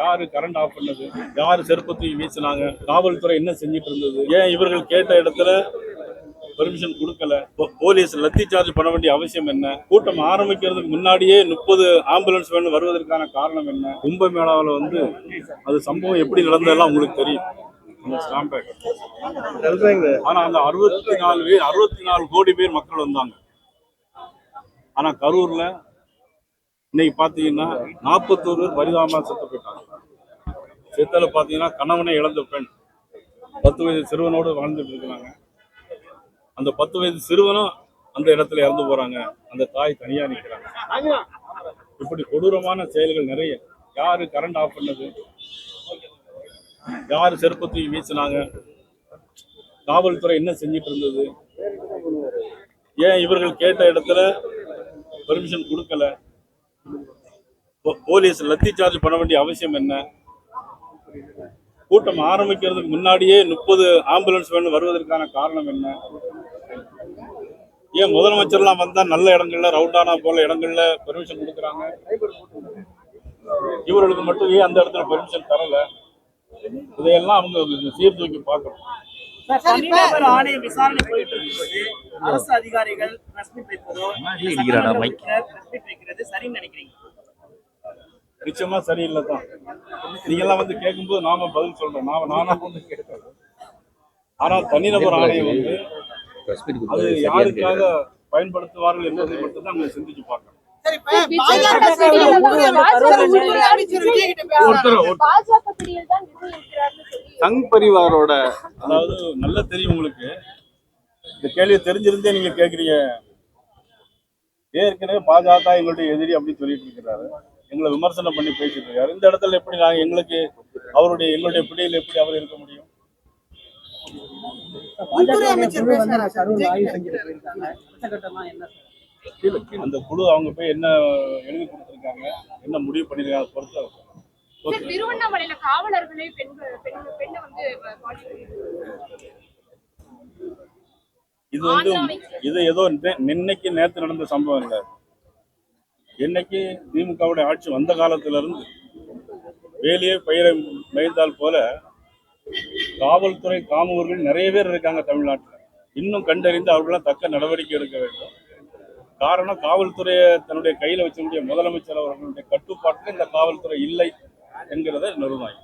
யாரு current off பண்ணது, யாரு செருப்பு தூக்கி வீசினாங்க, காவல்துறை என்ன செஞ்சிட்டு இருந்தது, ஏன் இவர்கள் கேட்ட இடத்துல பெர்மிஷன் கொடுக்கல, போலீஸ் லத்தி சார்ஜ் பண்ண வேண்டிய அவசியம் என்ன, கூட்டம் ஆரம்பிக்கிறதுக்கு முன்னாடியே 30 ஆம்புலன்ஸ் வேன் வருவதற்கான காரணம் என்ன, கும்பமேளாவில் அது சம்பவம் எப்படி நடந்ததெல்லாம் உங்களுக்கு தெரியும். ஆனா அந்த 64 கோடி பேர் மக்கள் வந்தாங்க. ஆனா கரூர்ல இன்னைக்கு பாத்தீங்கன்னா 41 பேர் பரிதாபமா செத்து போயிட்டாங்க. செத்தல பாத்தீங்கன்னா கணவனை இழந்த பெண் 10 வயது சிறுவனோடு வாழ்ந்துட்டு இருக்கிறாங்க. அந்த 10 வயது சிறுவனும் அந்த இடத்துல இறந்து போறாங்க. அந்த தாய் தனியா நிற்கிறாங்க. இப்படி கொடூரமான செயல்கள் நிறைய. யாரு கரண்ட் ஆஃப் பண்ணது, யாரு செருப்பு தூக்கி வீசினாங்க, காவல்துறை என்ன செஞ்சிட்டு இருந்தது, ஏன் இவர்கள் கேட்ட இடத்துல பெர்மிஷன் கொடுக்கல, போலீஸ் லத்தி சார்ஜ் பண்ண வேண்டிய அவசியம் என்ன, கூட்டம் ஆரம்பிக்கிறதுக்கு முன்னாடியே 30 ஆம்புலன்ஸ் வேன் வருவதற்கான காரணம் என்ன, ஏன் முதலமைச்சர்லாம் வந்தா நல்ல இடங்கள்ல ரவுண்டானா போல இடங்கள்ல பெர்மிஷன் கொடுக்குறாங்க, இவர்களுக்கு மட்டும் ஏன் அந்த இடத்துல பெர்மிஷன் தரல, இதையெல்லாம் அவங்க சீர்தூக்கி பார்க்கணும். தனிநபர் ஆணைய விசாரணை போயிட்டு இருக்கும்போது அரசு அதிகாரிகள் வைக்கிறது சரின்னு நினைக்கிறீங்க? நிச்சயமா சரியில்லை தான். நீங்க எல்லாம் கேட்கும்போது நாம பதில் சொல்றோம், நானா கேட்கறேன். ஆனா தனிநபர் ஆணையம் அது யாருக்காக பயன்படுத்துவார்கள் என்பதை மட்டும் தான் நம்ம சிந்திச்சு பார்க்கணும். சங் பரிவாரோட அதாவது நல்லா தெரியும் உங்களுக்கு. இந்த கேள்வியை தெரிஞ்சிருந்தே நீங்க கேக்குறீங்க. ஏற்கனவே பாஜக எங்களுடைய எதிரி அப்படின்னு சொல்லிட்டு இருக்கிறாரு, எங்களை விமர்சனம் பண்ணி பேசிட்டு இருக்காரு. இந்த இடத்துல எப்படி நாங்க எங்களுடைய பிடியில் எப்படி அவர் இருக்க முடியும்? அந்த குழு அவங்க போய் என்ன எழுதி கொடுத்திருக்காங்க, என்ன முடிவு பண்ணிருக்காங்க பொறுத்து. திருவண்ணாமலையில காவலர்களே இது ஏதோ இன்னைக்கு நேற்று நடந்த சம்பவம் இல்லை. என்னைக்கு திமுகவுடைய ஆட்சி வந்த காலத்துல இருந்து வேலையே பயிரை மேய்ந்தால் போல காவல்துறை காமுகர்கள் நிறைய பேர் இருக்காங்க தமிழ்நாட்டில். இன்னும் கண்டறிந்து அவர்களாம் தக்க நடவடிக்கை எடுக்க வேண்டும். காரணம், காவல்துறையை தன்னுடைய கையில வச்சக்கூடிய முதலமைச்சர் அவர்களுடைய கட்டுப்பாட்டில் இந்த காவல்துறை இல்லை என்கிறத நிறுவனம்.